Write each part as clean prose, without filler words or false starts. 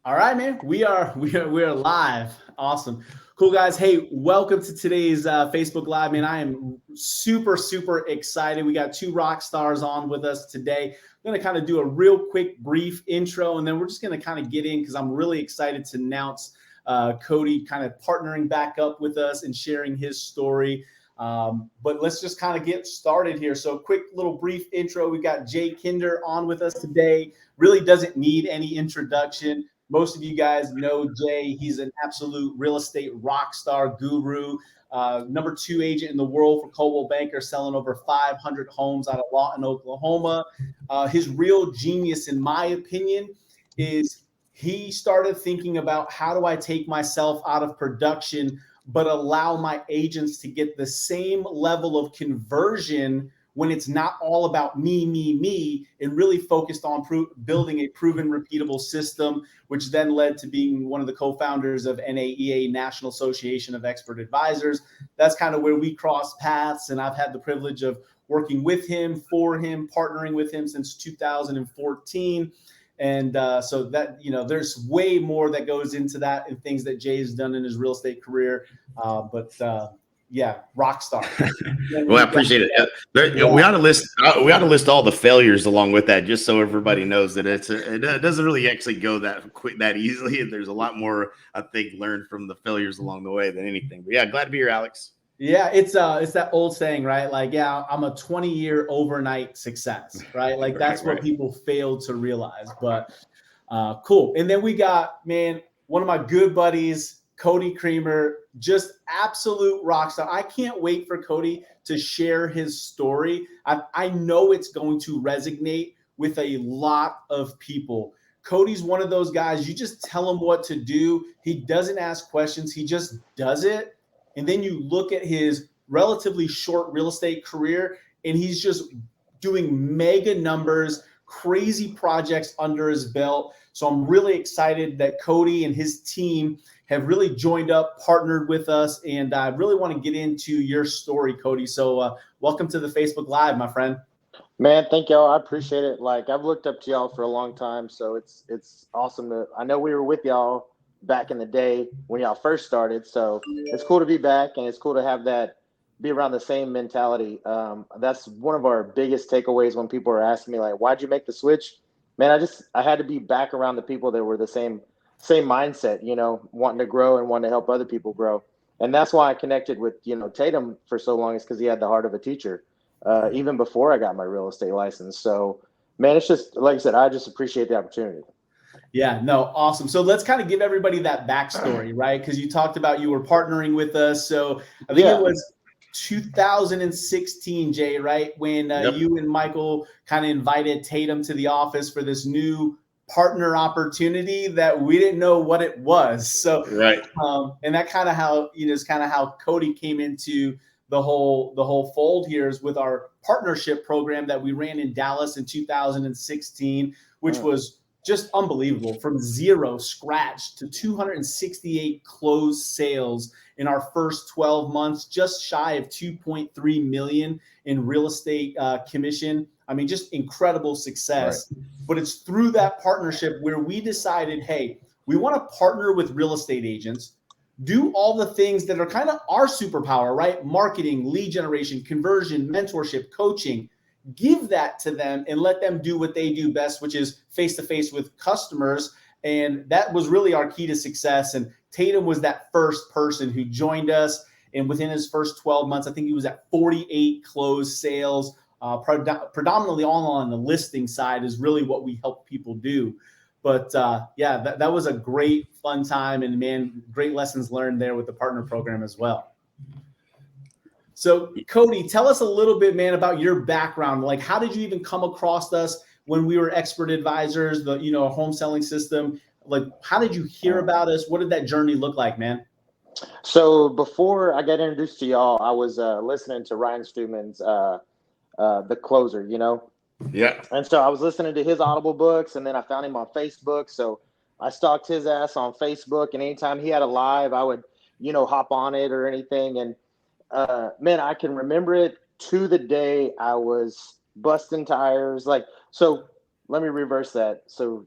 All right, man. We are live. Awesome. Cool, guys. Hey, welcome to today's Facebook Live, man. I am super excited. We got two rock stars on with us today. I'm going to kind of do a real quick, brief intro, and then we're just going to kind of get in because I'm really excited to announce Cody kind of partnering back up with us and sharing his story. But let's just kind of get started here. So quick little brief intro. We got Jay Kinder on with us today. Really doesn't need any introduction. Most of you guys know Jay. He's an absolute real estate rock star guru, number 2 agent in the world for Coldwell Banker, selling over 500 homes out of Lawton, Oklahoma. His real genius, in my opinion, is he started thinking about how do I take myself out of production but allow my agents to get the same level of conversion when it's not all about me, and really focused on building a proven, repeatable system, which then led to being one of the co-founders of NAEA, National Association of Expert Advisors. That's kind of where we crossed paths, and I've had the privilege of working with him, for him, partnering with him since 2014. And so that, there's way more that goes into that and things that Jay has done in his real estate career. Yeah, rock star. Well, I appreciate it. We ought to list all the failures along with that, just so everybody knows that it doesn't really actually go that quick, that easily. And there's a lot more, I think, learned from the failures along the way than anything. But yeah, glad to be here, Alex. Yeah, it's that old saying, right? Like, yeah, I'm a 20-year overnight success, right? Like that's what people fail to realize. But cool. And then we got, man, one of my good buddies, Cody Creamer, just absolute rock star. I can't wait for Cody to share his story. I know it's going to resonate with a lot of people. Cody's one of those guys, you just tell him what to do. He doesn't ask questions. He just does it. And then you look at his relatively short real estate career, and he's just doing mega numbers, crazy projects under his belt. So I'm really excited that Cody and his team have really joined up, partnered with us, and I really want to get into your story, Cody. So welcome to the Facebook Live, my friend. Man, thank y'all. I appreciate it. Like, I've looked up to y'all for a long time, so it's awesome to. I know we were with y'all back in the day when y'all first started, so it's cool to be back, and it's cool to have that, be around the same mentality. That's one of our biggest takeaways when people are asking me, like, why'd you make the switch? Man, I had to be back around the people that were the same mindset, wanting to grow and wanting to help other people grow. And that's why I connected with, Tatum for so long, is because he had the heart of a teacher, even before I got my real estate license. So, man, it's just, like I said, I just appreciate the opportunity. Yeah, no, awesome. So let's kind of give everybody that backstory, right? Because you talked about you were partnering with us. So I think it was 2016, Jay, right? When you and Michael kind of invited Tatum to the office for this new partner opportunity that we didn't know what it was. So, and that kind of how, is kind of how Cody came into the whole fold here, is with our partnership program that we ran in Dallas in 2016, which was just unbelievable. From zero scratch to 268 closed sales in our first 12 months, just shy of 2.3 million in real estate commission. I mean, just incredible success. Right. But it's through that partnership where we decided, hey, we want to partner with real estate agents, do all the things that are kind of our superpower, right? Marketing, lead generation, conversion, mentorship, coaching. Give that to them and let them do what they do best, which is face-to-face with customers. And that was really our key to success. And Tatum was that first person who joined us. And within his first 12 months, I think he was at 48 closed sales, predominantly all on the listing side is really what we help people do. But that was a great fun time. And man, great lessons learned there with the partner program as well. So Cody, tell us a little bit, man, about your background. Like, how did you even come across us when we were expert advisors, the home selling system? Like, how did you hear about us? What did that journey look like, man? So before I got introduced to y'all, I was listening to Ryan Stewman's The Closer, Yeah. And so I was listening to his Audible books, and then I found him on Facebook. So I stalked his ass on Facebook, and anytime he had a live, I would, hop on it or anything. And man, I can remember it to the day. I was busting tires. So let me reverse that. So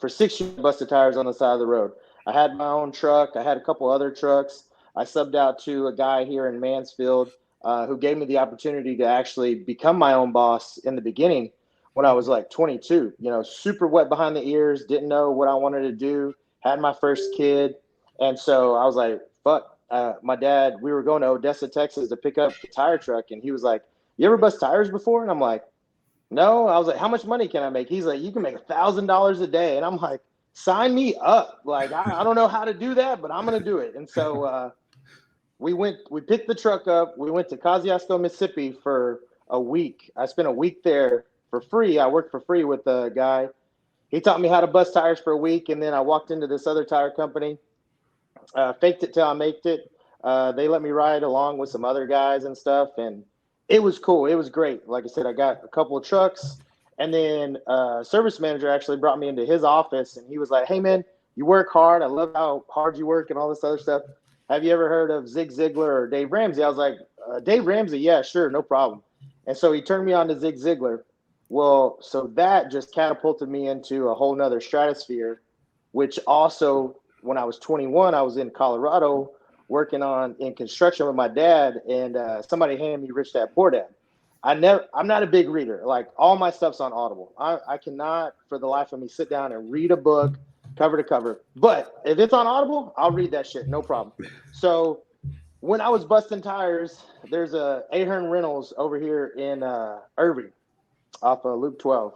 for 6 years, I busted tires on the side of the road. I had my own truck. I had a couple other trucks. I subbed out to a guy here in Mansfield who gave me the opportunity to actually become my own boss in the beginning when I was like 22, super wet behind the ears, didn't know what I wanted to do, had my first kid. And so I was like, fuck, my dad, we were going to Odessa, Texas to pick up the tire truck. And he was like, you ever bust tires before? And I'm like, no. I was like, how much money can I make? He's like, you can make $1,000 a day. And I'm like, sign me up. Like, I don't know how to do that, but I'm going to do it. And so we picked the truck up. We went to Kosciuszko, Mississippi for a week. I spent a week there for free. I worked for free with a guy. He taught me how to bust tires for a week. And then I walked into this other tire company, faked it till I maked it. They let me ride along with some other guys and stuff. And it was cool. It was great. Like I said, I got a couple of trucks. And then service manager actually brought me into his office. And he was like, hey, man, you work hard. I love how hard you work and all this other stuff. Have you ever heard of Zig Ziglar or Dave Ramsey? I was like, Dave Ramsey? Yeah, sure. No problem. And so he turned me on to Zig Ziglar. Well, so that just catapulted me into a whole nother stratosphere, which also, when I was 21, I was in Colorado working in construction with my dad, and somebody handed me Rich Dad Poor Dad. I'm not a big reader. Like, all my stuff's on Audible. I cannot for the life of me sit down and read a book cover to cover. But if it's on Audible, I'll read that shit, no problem. So when I was busting tires, there's a Ahern Rentals over here in Irving off of Loop 12.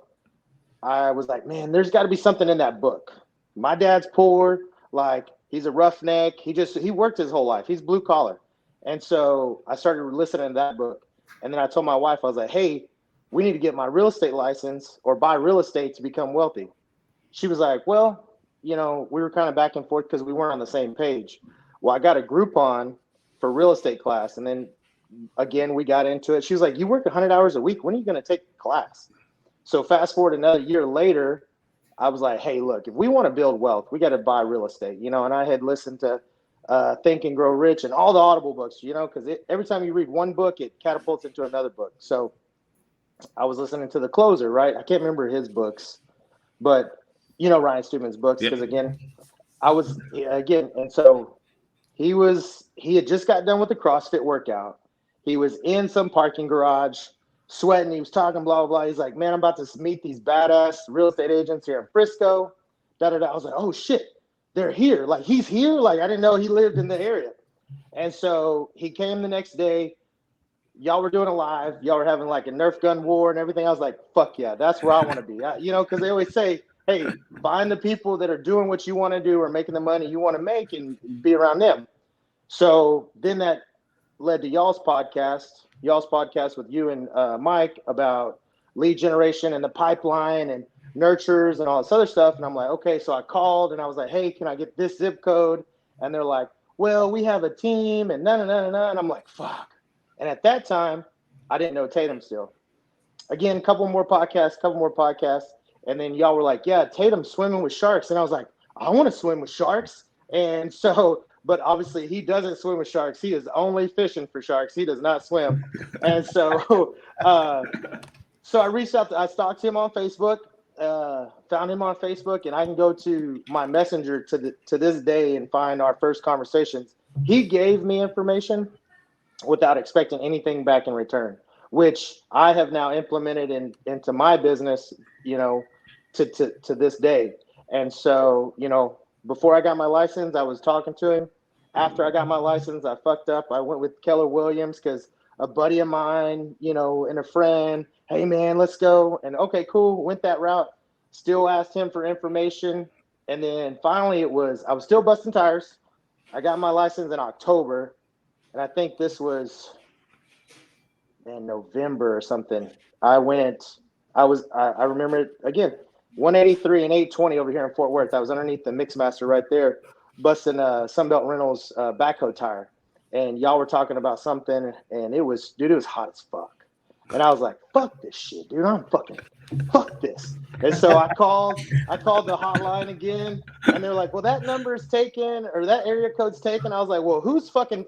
I was like, man, there's got to be something in that book. My dad's poor. Like, he's a roughneck. He worked his whole life. He's blue collar. And so I started listening to that book. And then I told my wife, I was like, hey, we need to get my real estate license or buy real estate to become wealthy. She was like, well, we were kind of back and forth because we weren't on the same page. Well, I got a Groupon for real estate class. And then again, we got into it. She was like, you work 100 hours a week. When are you going to take the class? So fast forward another year later, I was like, hey, look, if we want to build wealth, we got to buy real estate, and I had listened to Think and Grow Rich and all the Audible books, because every time you read one book, it catapults into another book. So I was listening to The Closer, right? I can't remember his books, but Ryan Stewman's books, because and so he had just got done with the CrossFit workout. He was in some parking garage sweating. He was talking blah, blah, blah. He's like, man, I'm about to meet these badass real estate agents here in Frisco. Da, da, da. I was like, oh, shit, they're here. Like, he's here? Like, I didn't know he lived in the area. And so he came the next day. Y'all were doing a live. Y'all were having like a Nerf gun war and everything. I was like, fuck yeah, that's where I want to be. Because they always say, hey, find the people that are doing what you want to do or making the money you want to make and be around them. So then that led to y'all's podcast with you and Mike about lead generation and the pipeline and nurtures and all this other stuff. And I'm like, okay. So I called and I was like, hey, can I get this zip code? And they're like, well, we have a team and no. And I'm like, fuck. And at that time, I didn't know Tatum still. Again, couple more podcasts. And then y'all were like, yeah, Tatum's swimming with sharks. And I was like, I want to swim with sharks. And so, but obviously he doesn't swim with sharks. He is only fishing for sharks. He does not swim. And so, so I reached out, I stalked him on Facebook, found him on Facebook, and I can go to my messenger to this day and find our first conversations. He gave me information without expecting anything back in return, which I have now implemented into my business, to this day. And so, before I got my license, I was talking to him. After I got my license, I fucked up. I went with Keller Williams because a buddy of mine, and a friend, hey man, let's go. And okay, cool. Went that route. Still asked him for information. And then finally I was still busting tires. I got my license in October. And I think this was in November or something. I remember it again, 183 and 820 over here in Fort Worth. I was underneath the Mixmaster right there, busting Sunbelt Rentals backhoe tire. And y'all were talking about something, and it was hot as fuck. And I was like, fuck this shit, dude. Fuck this. And so I called the hotline again, and they're like, well, that number is taken, or that area code's taken. I was like, well,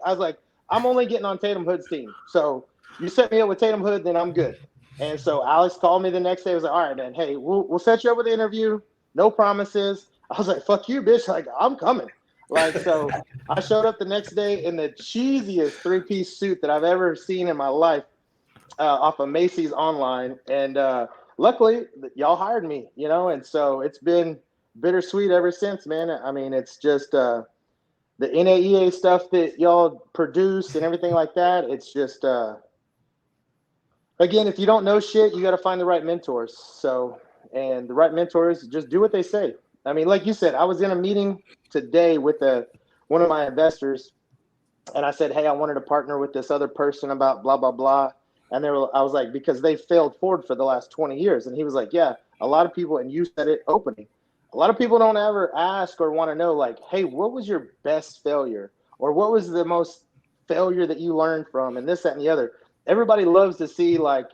I was like, I'm only getting on Tatum Hood's team. So you set me up with Tatum Hood, then I'm good. And so Alex called me the next day. He was like, all right, man, hey, we'll set you up with the interview. no promises. I was like, fuck you, bitch. Like, I'm coming. Like, so I showed up the next day in the cheesiest 3-piece suit that I've ever seen in my life off of Macy's online. And luckily, y'all hired me, you know, and so it's been bittersweet ever since, man. I mean, it's just the NAEA stuff that y'all produce and everything like that. It's just, again, if you don't know shit, you got to find the right mentors. So, and the right mentors just do what they say. I mean, like you said, I was in a meeting today with one of my investors, and I said, hey, I wanted to partner with this other person about blah, blah, blah. And I was like, because they failed forward for the last 20 years. And he was like, yeah, a lot of people, and you said it opening, a lot of people don't ever ask or want to know, like, hey, what was your best failure? Or what was the most failure that you learned from? And this, that, and the other. Everybody loves to see, like,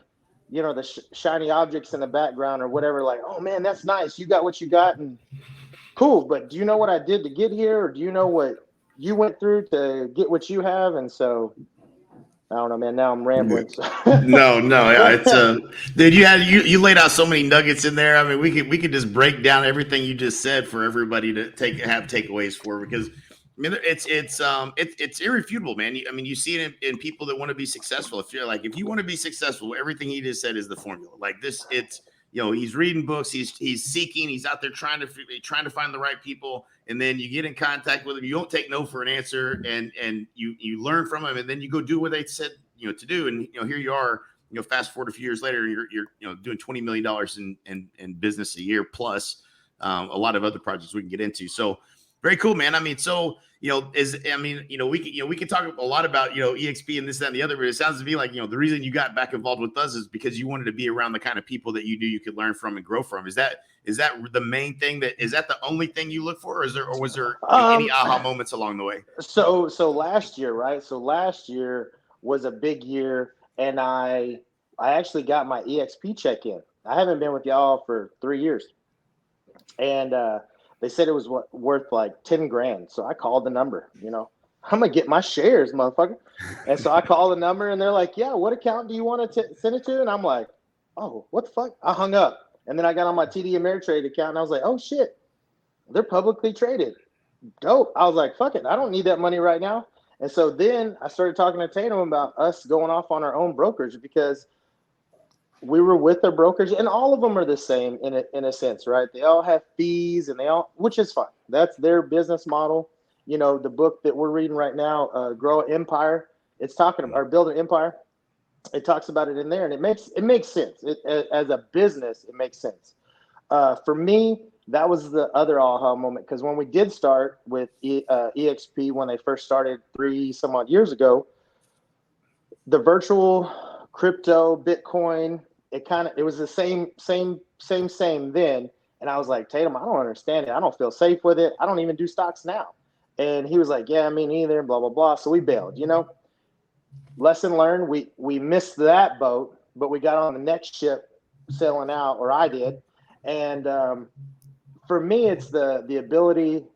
you know, the shiny objects in the background or whatever. Like, oh, man, that's nice. You got what you got. And cool. But do you know what I did to get here? Or do you know what you went through to get what you have? And so I don't know, man. Now I'm rambling. No, it's dude, you laid out so many nuggets in there. I mean, we could just break down everything you just said for everybody to have takeaways for, because I mean, it's irrefutable, man. I mean, you see it in people that want to be successful. If you want to be successful, everything he just said is the formula. Like this, it's, you know, he's reading books, he's seeking, he's out there trying to find the right people, and then you get in contact with him. You don't take no for an answer, and you learn from him, and then you go do what they said, you know, to do. And, you know, here you are, you know, fast forward a few years later, you're you know, doing $20 million in business a year, plus a lot of other projects we can get into. So very cool, man. I mean, so, you know, we can talk a lot about, you know, EXP and this, that, and the other, but it sounds to me like, you know, the reason you got back involved with us is because you wanted to be around the kind of people that you knew you could learn from and grow from. Is that the main thing? Is that the only thing you look for? Or was there any aha moments along the way? So last year, right? So last year was a big year, and I actually got my eXp check in. I haven't been with y'all for 3 years, and they said it was worth like 10 grand. So I called the number, you know, I'm going to get my shares, motherfucker. And so I called the number, and they're like, yeah, what account do you want to send it to? And I'm like, oh, what the fuck? I hung up. And then I got on my TD Ameritrade account, and I was like, oh shit, they're publicly traded. Dope. I was like, fuck it, I don't need that money right now. And so then I started talking to Tatum about us going off on our own brokerage, because we were with the brokers, and all of them are the same in a sense, right? They all have fees, and which is fine. That's their business model. You know, the book that we're reading right now, Grow an Empire, it's talking about, or Build an Empire. It talks about it in there, and it makes sense. As a business, it makes sense. For me, that was the other aha moment, because when we did start with eXp, when they first started 3 some odd years ago, the virtual crypto, Bitcoin, it was the same then. And I was like, Tatum, I don't understand it. I don't feel safe with it. I don't even do stocks now. And he was like, yeah, me neither, blah, blah, blah. So we bailed, you know. Lesson learned, we missed that boat, but we got on the next ship sailing out, or I did. And for me, it's the ability,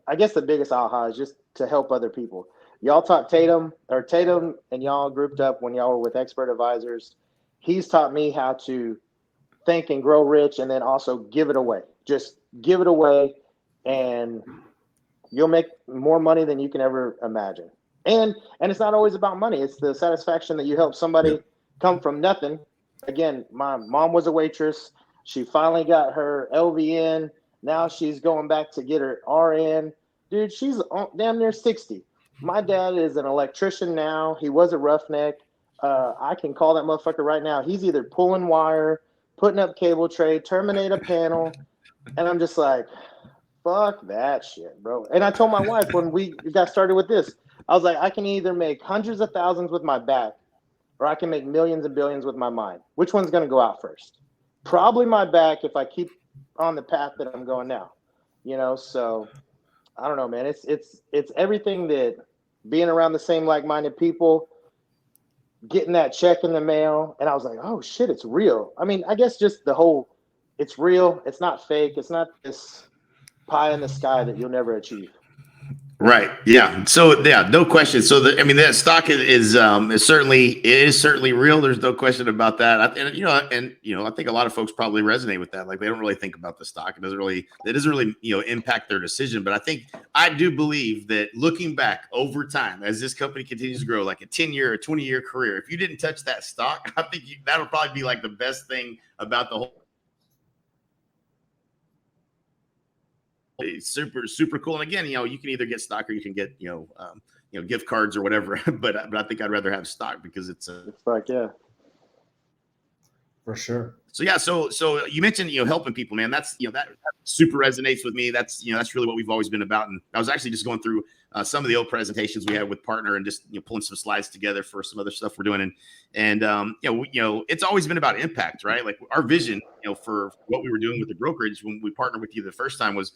I guess the biggest aha is just to help other people. Y'all taught Tatum and y'all grouped up when y'all were with Expert Advisors. He's taught me how to think and grow rich, and then also give it away. Just give it away, and you'll make more money than you can ever imagine. And it's not always about money. It's the satisfaction that you help somebody come from nothing. Again, my mom was a waitress. She finally got her LVN. Now she's going back to get her RN. Dude, she's damn near 60. My dad is an electrician now. He was a roughneck. I can call that motherfucker right now. He's either pulling wire, putting up cable tray, terminate a panel. And I'm just like, fuck that shit, bro. And I told my wife when we got started with this, I was like, I can either make hundreds of thousands with my back, or I can make millions and billions with my mind. Which one's going to go out first? Probably my back, if I keep on the path that I'm going now. You know, so I don't know, man. It's everything that being around the same like-minded people, getting that check in the mail, and I was like, oh shit, it's real. I mean, I guess just the whole, it's real. It's not fake. It's not this pie in the sky that you'll never achieve. Right. Yeah. So yeah, no question. So that stock is certainly real. There's no question about that. I think a lot of folks probably resonate with that. Like they don't really think about the stock. It doesn't really impact their decision. But I do believe that looking back over time, as this company continues to grow, like a 10-year or 20-year career, if you didn't touch that stock, I think that'll probably be like the best thing about the whole. Super cool. And again, you can either get stock or you can get gift cards or whatever. but I think I'd rather have stock because it's like, yeah, for sure. So yeah, so you mentioned helping people, man. That's that super resonates with me. That's that's really what we've always been about. And I was actually just going through some of the old presentations we had with Partner and just pulling some slides together for some other stuff we're doing. And it's always been about impact, right? Like our vision, for what we were doing with the brokerage when we partnered with you the first time was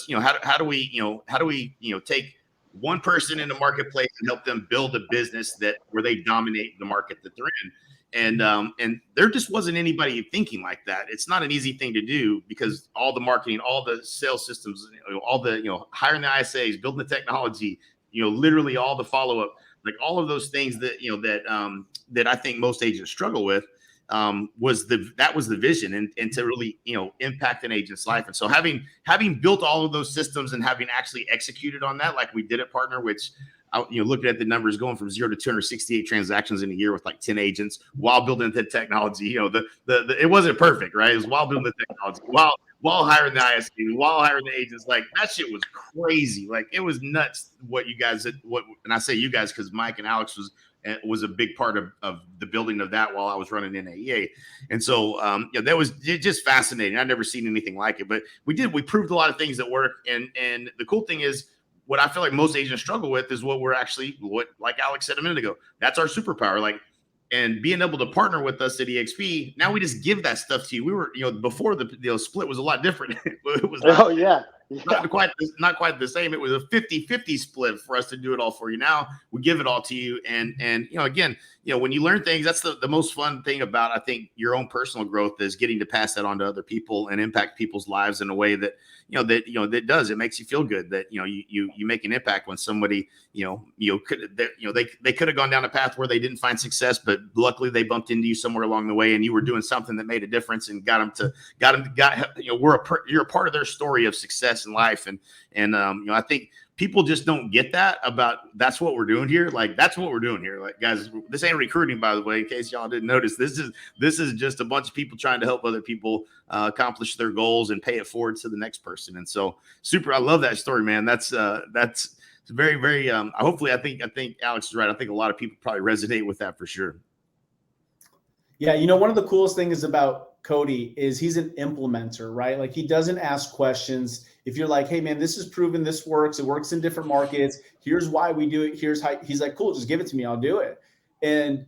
how do we take one person in the marketplace and help them build a business where they dominate the market that they're in. And there just wasn't anybody thinking like that. It's not an easy thing to do because all the marketing, all the sales systems, all the hiring the ISAs, building the technology, literally all the follow up, like all of those things that that I think most agents struggle with. Was the vision and to really impact an agent's life. And so having built all of those systems and having actually executed on that, like we did at Partner, which looking at the numbers going from 0 to 268 transactions in a year with like 10 agents while building the technology, it wasn't perfect, right? It was while building the technology, while hiring the ISP, while hiring the agents. Like that shit was crazy. Like it was nuts what you guys did. And I say you guys because Mike and Alex was a big part of the building of that while I was running NAEA. And so, that was just fascinating. I'd never seen anything like it, but we proved a lot of things that work. And the cool thing is what I feel like most agents struggle with is what like Alex said a minute ago, that's our superpower. Like, and being able to partner with us at eXp, now we just give that stuff to you. We were, before the split was a lot different. It was not quite the same. It was a 50-50 split for us to do it all for you. Now we give it all to you. And again, when you learn things, that's the most fun thing about, I think, your own personal growth is getting to pass that on to other people and impact people's lives in a way that, that does, it makes you feel good that, you make an impact when somebody, they could have gone down a path where they didn't find success, but luckily they bumped into you somewhere along the way and you were doing something that made a difference and got them, you're a part of their story of success in life. And I think people just don't get that about that's what we're doing here. Like, that's what we're doing here. Like, guys, this ain't recruiting, by the way, in case y'all didn't notice. This is just a bunch of people trying to help other people accomplish their goals and pay it forward to the next person. And so I love that story, man. That's very, very, hopefully I think Alex is right. I think a lot of people probably resonate with that for sure. Yeah. One of the coolest things about Cody is he's an implementer, right? Like he doesn't ask questions. If you're like, hey man, this is proven, this works. It works in different markets. Here's why we do it. Here's how. He's like, cool, just give it to me. I'll do it. And,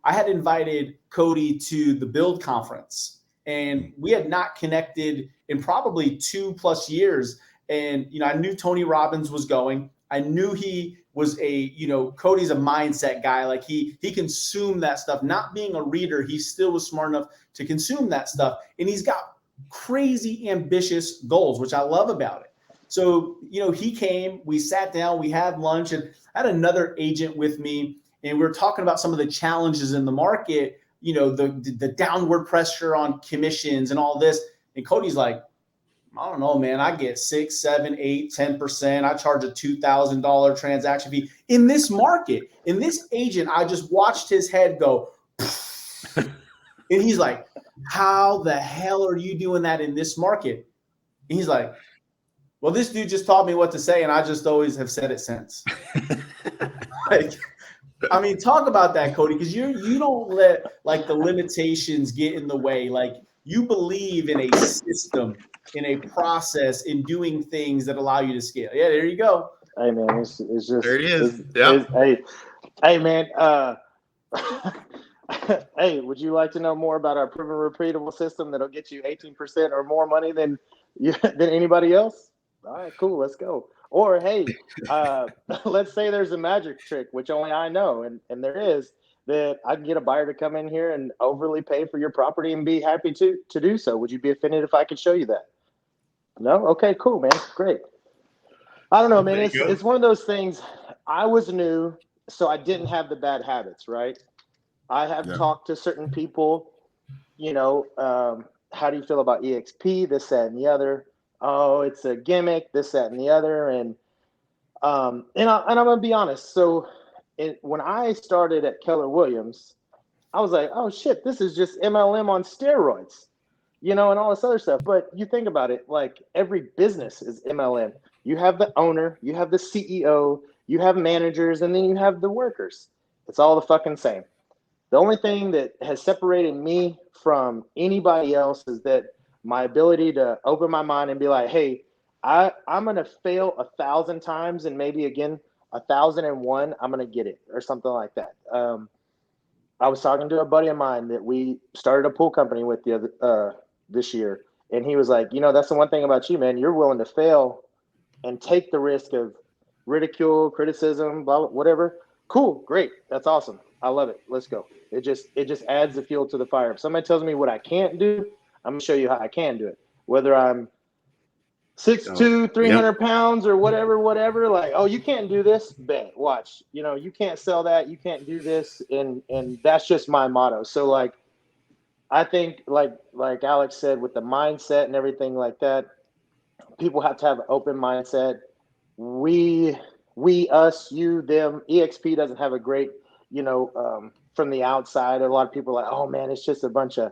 I had invited Cody to the Build conference and we had not connected in probably 2+ years. And, I knew Tony Robbins was going. I knew he was Cody's a mindset guy. Like he consumed that stuff, not being a reader. He still was smart enough to consume that stuff. And he's got crazy ambitious goals, which I love about it. So, he came, we sat down, we had lunch, and I had another agent with me, and we were talking about some of the challenges in the market, the downward pressure on commissions and all this. And Cody's like, I don't know, man. I get 6, 7, 8, 10%. I charge a $2,000 transaction fee in this market. In this agent, I just watched his head go, and he's like, how the hell are you doing that in this market? And he's like, well, this dude just taught me what to say, and I just always have said it since. Talk about that, Cody, because you don't let like the limitations get in the way. Like you believe in a system, in a process, in doing things that allow you to scale. Yeah, there you go. Hey man, it's just there it is. Hey man, hey, would you like to know more about our proven repeatable system that'll get you 18% or more money than anybody else? All right, cool, let's go. Or hey, let's say there's a magic trick, which only I know, and there is, that I can get a buyer to come in here and overly pay for your property and be happy to do so. Would you be offended if I could show you that? No? Okay, cool, man. Great. I don't know, man. It's one of those things. I was new, so I didn't have the bad habits, right? I have talked to certain people, how do you feel about EXP, this, that, and the other? Oh, it's a gimmick, this, that, and the other. And I'm going to be honest. So when I started at Keller Williams, I was like, oh, shit, this is just MLM on steroids, and all this other stuff. But you think about it, like every business is MLM. You have the owner, you have the CEO, you have managers, and then you have the workers. It's all the fucking same. The only thing that has separated me from anybody else is that my ability to open my mind and be like, hey, I'm going to fail 1,000 times and maybe again 1,001, I'm going to get it or something like that. I was talking to a buddy of mine that we started a pool company with this year. And he was like, that's the one thing about you, man. You're willing to fail and take the risk of ridicule, criticism, blah, blah, whatever. Cool. Great. That's awesome. I love it. Let's go. It just adds the fuel to the fire. If somebody tells me what I can't do, I'm going to show you how I can do it. Whether I'm 6'2", 300 pounds or whatever, like, oh, you can't do this, bet, watch, you can't sell that, you can't do this. And that's just my motto. So like, I think like Alex said, with the mindset and everything like that, people have to have an open mindset. We, us, you, them. EXP doesn't have a great, from the outside, a lot of people are like, oh man, it's just a bunch of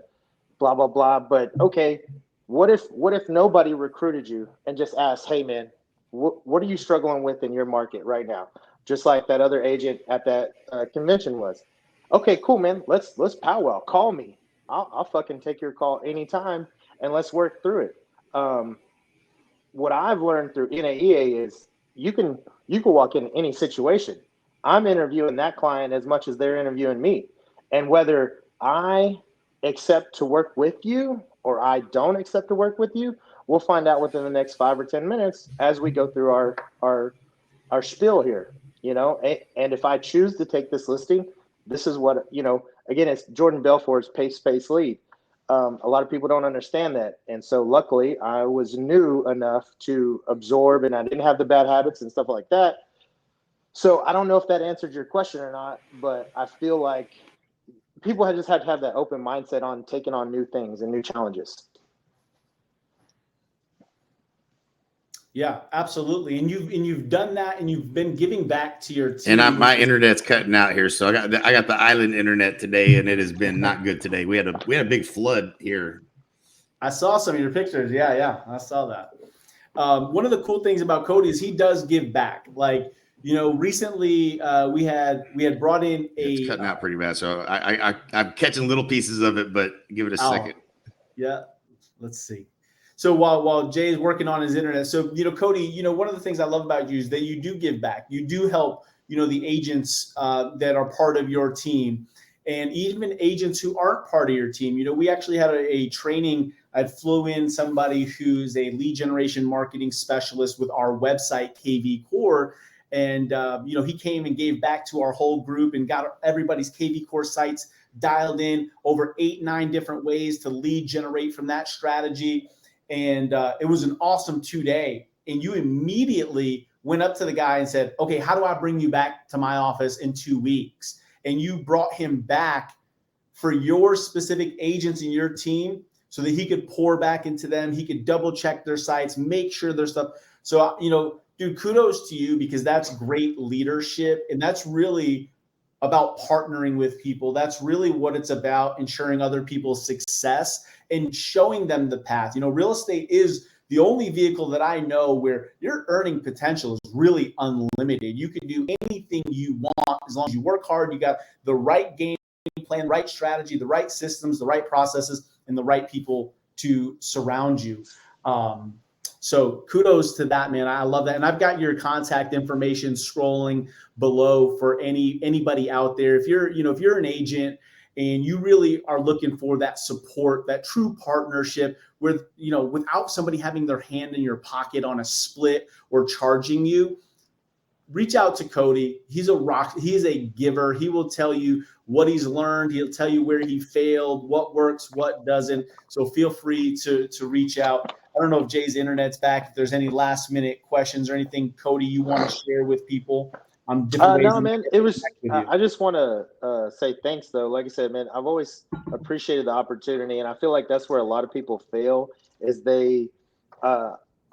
blah, blah, blah. But okay, what if nobody recruited you and just asked, hey man, what are you struggling with in your market right now? Just like that other agent at that convention was. Okay, cool, man. Let's powwow. Call me. I'll fucking take your call anytime and let's work through it. What I've learned through NAEA is you can walk in any situation. I'm interviewing that client as much as they're interviewing me. And whether I accept to work with you or I don't accept to work with you, we'll find out within the next 5 or 10 minutes as we go through our spiel here, and if I choose to take this listing, this is what, again, it's Jordan Belfort's pace, space, lead. A lot of people don't understand that. And so luckily I was new enough to absorb and I didn't have the bad habits and stuff like that. So I don't know if that answered your question or not, but I feel like people have just had to have that open mindset on taking on new things and new challenges. Yeah, absolutely. And you've done that, and you've been giving back to your team. And my internet's cutting out here, so I got the island internet today, and it has been not good today. We had a big flood here. I saw some of your pictures. Yeah, I saw that. One of the cool things about Cody is he does give back. Like, recently we had brought in it's cutting out pretty bad, so I'm catching little pieces of it, but give it a second. Yeah, let's see. So while Jay's working on his internet, so Cody, one of the things I love about you is that you do give back. You do help, the agents that are part of your team, and even agents who aren't part of your team. We actually had a training. I flew in somebody who's a lead generation marketing specialist with our website KV Core, and he came and gave back to our whole group and got everybody's KV Core sites dialed in over 8-9 different ways to lead generate from that strategy. And it was an awesome 2-day. And you immediately went up to the guy and said, okay, how do I bring you back to my office in 2 weeks? And you brought him back for your specific agents in your team so that he could pour back into them. He could double check their sites, make sure their stuff. So, dude, kudos to you, because that's great leadership. And that's really about partnering with people. That's really what it's about, ensuring other people's success and showing them the path. Real estate is the only vehicle that I know where your earning potential is really unlimited. You can do anything you want as long as you work hard. You got the right game plan, right strategy, the right systems, the right processes, and the right people to surround you. So kudos to that, man. I love that. And I've got your contact information scrolling below for anybody out there. If you're an agent and you really are looking for that support, that true partnership with, without somebody having their hand in your pocket on a split or charging you, reach out to Cody. He's a rock. He is a giver. He will tell you what he's learned. He'll tell you where he failed, what works, what doesn't. So feel free to reach out. I don't know if Jay's internet's back. If there's any last minute questions or anything, Cody, you want to share with people on different ways. No, man, it was. I just want to say thanks, though. Like I said, man, I've always appreciated the opportunity, and I feel like that's where a lot of people fail is they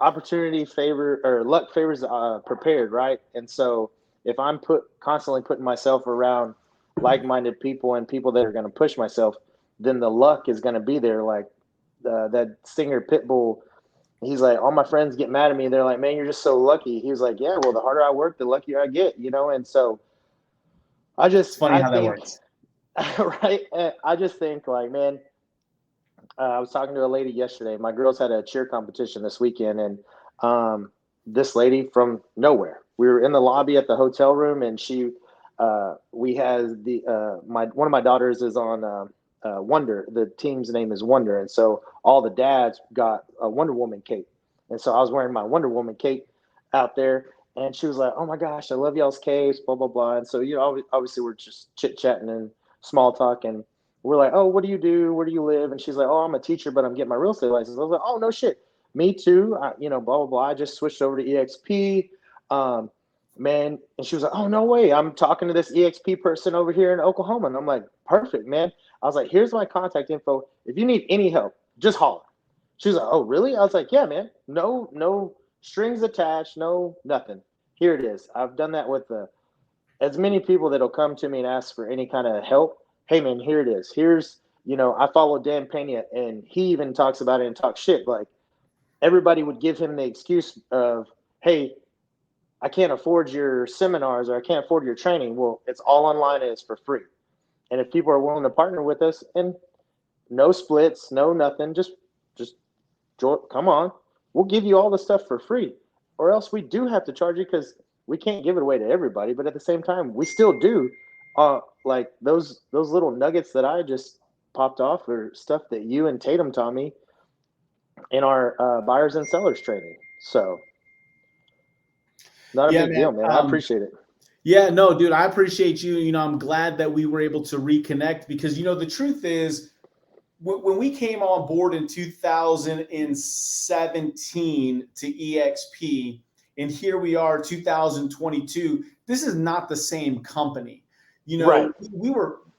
opportunity favor or luck favors prepared, right? And so if I'm constantly putting myself around like-minded people and people that are going to push myself, then the luck is going to be there. Like that Stinger Pitbull, he's like, all my friends get mad at me. They're like, man, you're just so lucky. He was like, yeah, well, the harder I work, the luckier I get, you know? And so it's funny how that works. Right. I just think like, man, I was talking to a lady yesterday. My girls had a cheer competition this weekend, and this lady from nowhere, we were in the lobby at the hotel room, and we had one of my daughters is on Wonder. The team's name is Wonder, and so all the dads got a Wonder Woman cape, and so I was wearing my Wonder Woman cape out there, and she was like, "Oh my gosh, I love y'all's capes," blah blah blah. And so obviously we're just chit chatting and small talk, and we're like, "Oh, what do you do? Where do you live?" And she's like, "Oh, I'm a teacher, but I'm getting my real estate license." I was like, "Oh, no shit, me too." Blah blah blah. I just switched over to eXp. Man, and she was like, "Oh, no way, I'm talking to this eXp person over here in Oklahoma." And I'm like, "Perfect, man." I was like, "Here's my contact info. If you need any help, just holler." She was like, "Oh, really?" I was like, "Yeah, man. No strings attached, no nothing. Here it is." I've done that with as many people that'll come to me and ask for any kind of help. Hey, man, here it is. Here's, I follow Dan Pena, and he even talks about it and talks shit. Like, everybody would give him the excuse of, hey, I can't afford your seminars or I can't afford your training. Well, it's all online and it's for free. And if people are willing to partner with us, and no splits, no nothing, just come on, we'll give you all the stuff for free. Or else we do have to charge you because we can't give it away to everybody. But at the same time, we still do. Like those little nuggets that I just popped off are stuff that you and Tatum taught me in our buyers and sellers training. So not a big deal, man. I appreciate it. Yeah, no, dude, I appreciate you. I'm glad that we were able to reconnect because, the truth is when we came on board in 2017 to eXp, and here we are 2022, this is not the same company. Right.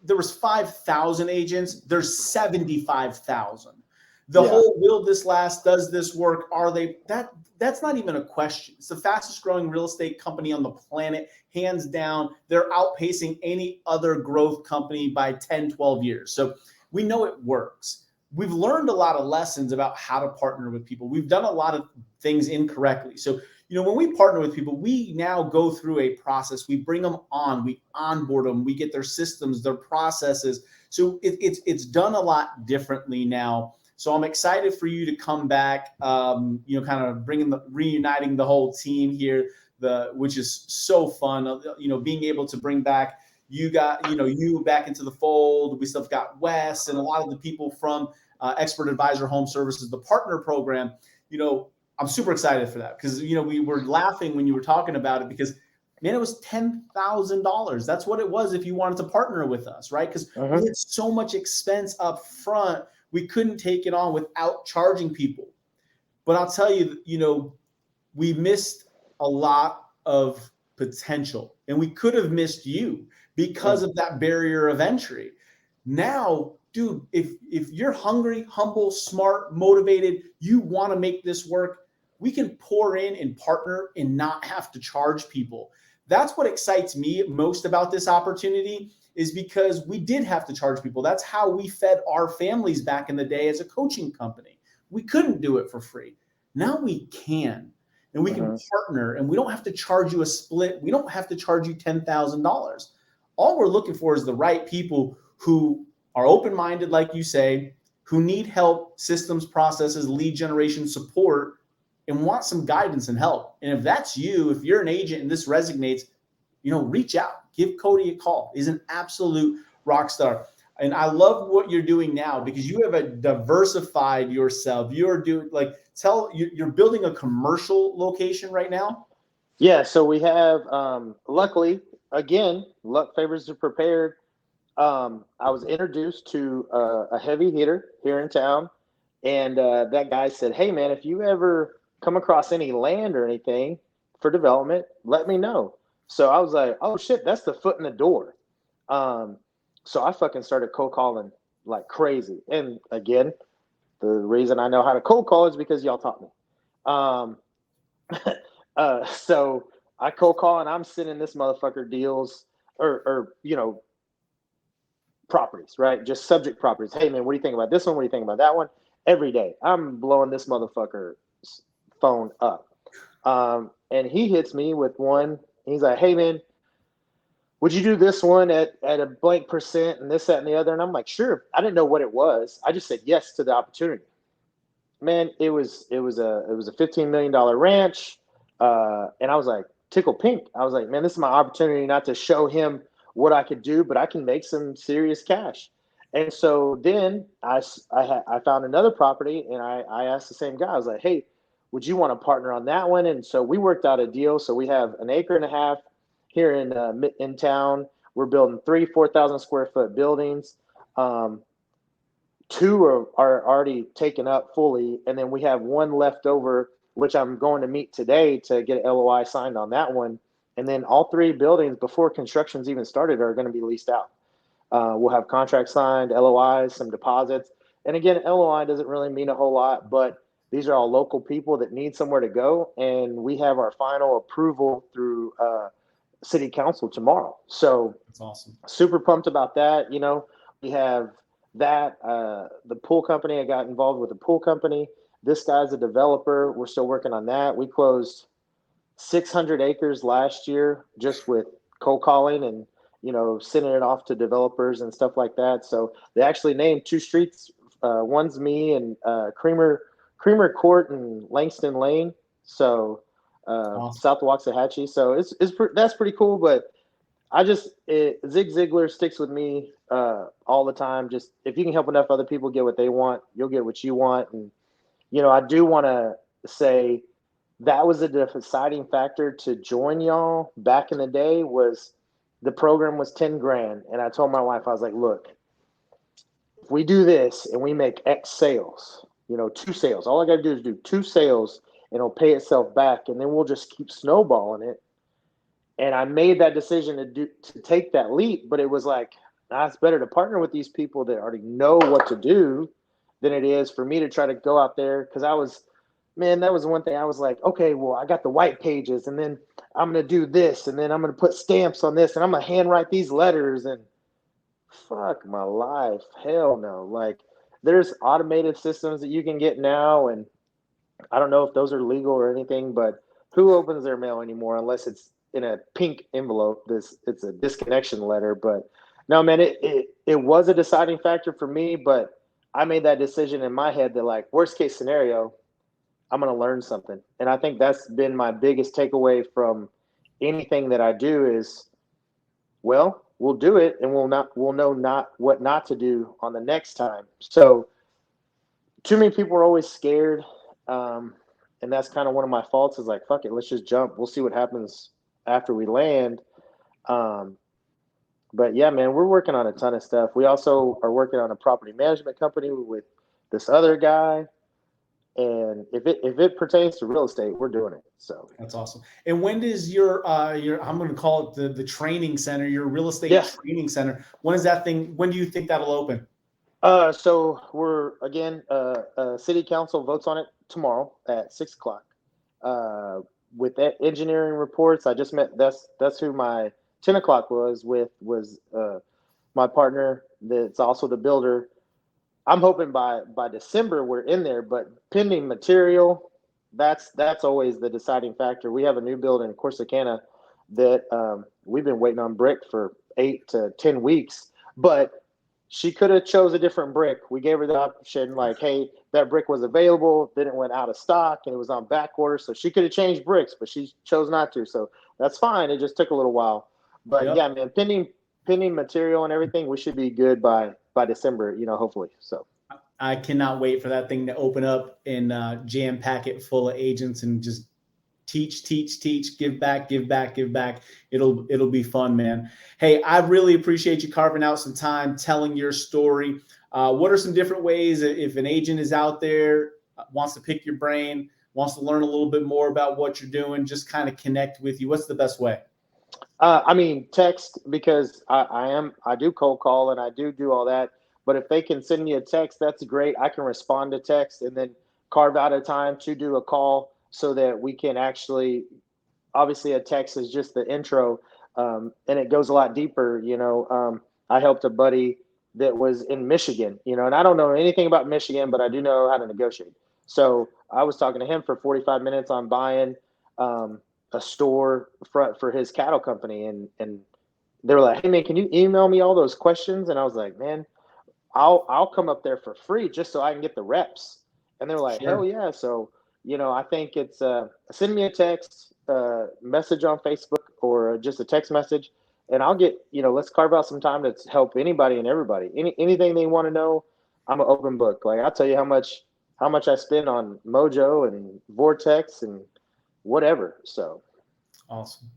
There was 5,000 agents. There's 75,000. The whole will this last, does this work? Are they that's not even a question. It's the fastest growing real estate company on the planet, hands down. They're outpacing any other growth company by 10, 12 years. So we know it works. We've learned a lot of lessons about how to partner with people. We've done a lot of things incorrectly. So, when we partner with people, we now go through a process. We bring them on, we onboard them, we get their systems, their processes. So it's done a lot differently now. So I'm excited for you to come back, kind of reuniting the whole team here, which is so fun, being able to bring back you back into the fold. We still got Wes and a lot of the people from Expert Advisor Home Services, the partner program. I'm super excited for that because, we were laughing when you were talking about it because, man, it was $10,000. That's what it was if you wanted to partner with us, right? Because we had so much expense up front. We couldn't take it on without charging people. But I'll tell you, we missed a lot of potential, and we could have missed you because of that barrier of entry. Now, dude, if you're hungry, humble, smart, motivated, you want to make this work, we can pour in and partner and not have to charge people. That's what excites me most about this opportunity is because we did have to charge people. That's how we fed our families back in the day as a coaching company. We couldn't do it for free. Now we can, and we can partner, and we don't have to charge you a split. We don't have to charge you $10,000. All we're looking for is the right people who are open-minded, like you say, who need help, systems, processes, lead generation support, and want some guidance and help. And if that's you, if you're an agent and this resonates, reach out, give Cody a call. He's an absolute rock star. And I love what you're doing now because you have diversified yourself. You're building a commercial location right now. Yeah. So we have, luckily, again, luck favors the prepared. I was introduced to a heavy hitter here in town, And that guy said, hey, man, if you ever come across any land or anything for development, let me know. So I was like, oh, shit, that's the foot in the door. So I fucking started cold calling like crazy. And again, the reason I know how to cold call is because y'all taught me. So I cold call and I'm sending this motherfucker deals or properties, right? Just subject properties. Hey, man, what do you think about this one? What do you think about that one? Every day, I'm blowing this motherfucker's phone up. And he hits me with one. He's like, hey, man, would you do this one at a blank percent and this, that, and the other? And I'm like, sure. I didn't know what it was. I just said yes to the opportunity. Man, it was a $15 million ranch. And I was like, tickle pink. I was like, man, this is my opportunity not to show him what I could do, but I can make some serious cash. And so then I found another property and I asked the same guy. I was like, hey, would you want to partner on that one? And so we worked out a deal. So we have an acre and a half here in town. We're building 4,000 square foot buildings. Two are already taken up fully. And then we have one left over, which I'm going to meet today to get an LOI signed on that one. And then all three buildings before construction's even started are going to be leased out. We'll have contracts signed, LOIs, some deposits. And again, LOI doesn't really mean a whole lot, but these are all local people that need somewhere to go. And we have our final approval through city council tomorrow. So that's awesome. Super pumped about that. You know, we have that, the pool company, I got involved with the pool company. This guy's a developer. We're still working on that. We closed 600 acres last year just with cold calling and, sending it off to developers and stuff like that. So they actually named two streets. One's me and Creamer Court and Langston Lane. So awesome. South of Waxahachie. So that's pretty cool. But Zig Ziglar sticks with me all the time. Just if you can help enough other people get what they want, you'll get what you want. And, I do want to say that was a deciding factor to join y'all back in the day. Was the program was 10 grand. And I told my wife, I was like, look, if we do this and we make X sales, 2 sales, all I got to do is do 2 sales and it'll pay itself back. And then we'll just keep snowballing it. And I made that decision to take that leap, but it was like, it's better to partner with these people that already know what to do than it is for me to try to go out there. Cause that was one thing I was like, okay, well, I got the white pages and then I'm going to do this and then I'm going to put stamps on this and I'm going to handwrite these letters and fuck my life. Hell no. Like there's automated systems that you can get now. And I don't know if those are legal or anything, but who opens their mail anymore unless it's in a pink envelope? It's a disconnection letter. But no, man, it was a deciding factor for me, but I made that decision in my head that like worst case scenario, I'm going to learn something. And I think that's been my biggest takeaway from anything that I do is, well, we'll do it and we'll know not what not to do on the next time. So too many people are always scared. And that's kind of one of my faults is like, fuck it, let's just jump. We'll see what happens after we land. But yeah, man, we're working on a ton of stuff. We also are working on a property management company with this other guy. And if it pertains to real estate, we're doing it. So that's awesome. And when does your I'm going to call it the training center, your real estate training center? When do you think that'll open? So we're again, city council votes on it tomorrow at 6:00. With that engineering reports, I just met. That's who my 10 o'clock was my partner. That's also the builder. I'm hoping by December we're in there, but pending material, that's always the deciding factor. We have a new build in Corsicana that we've been waiting on brick for 8 to 10 weeks, but she could have chose a different brick. We gave her the option like, hey, that brick was available, then it went out of stock and it was on back order. So she could have changed bricks, but she chose not to. So that's fine. It just took a little while. But yeah, man, pending material and everything, we should be good by December, hopefully. So I cannot wait for that thing to open up and jam pack it full of agents and just teach, give back. It'll be fun, man. Hey, I really appreciate you carving out some time, telling your story. What are some different ways if an agent is out there, wants to pick your brain, wants to learn a little bit more about what you're doing, just kind of connect with you? What's the best way? I mean, text, because I do cold call and I do all that. But if they can send me a text, that's great. I can respond to text and then carve out a time to do a call so that we can actually, obviously a text is just the intro, and it goes a lot deeper. I helped a buddy that was in Michigan, and I don't know anything about Michigan, but I do know how to negotiate. So I was talking to him for 45 minutes on buying a store front for his cattle company. And they were like, hey man, can you email me all those questions? And I was like, man, I'll come up there for free just so I can get the reps. And they were like, hell yeah. So, I think it's send me a text message on Facebook or just a text message, and I'll get, let's carve out some time to help anybody and everybody. Anything they want to know, I'm an open book. Like, I'll tell you how much I spend on Mojo and Vortex and whatever. So awesome.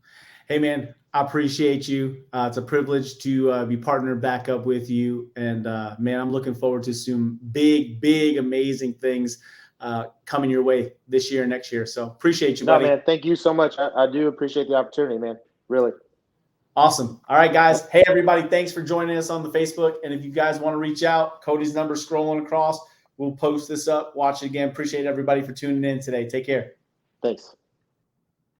Hey man, I appreciate you. It's a privilege to be partnered back up with you. And man, I'm looking forward to some big, amazing things coming your way this year and next year. So appreciate you, buddy. No, man, thank you so much. I do appreciate the opportunity, man. Really. Awesome. All right, guys. Hey, everybody. Thanks for joining us on the Facebook. And if you guys want to reach out, Cody's number scrolling across. We'll post this up. Watch it again. Appreciate everybody for tuning in today. Take care. Thanks.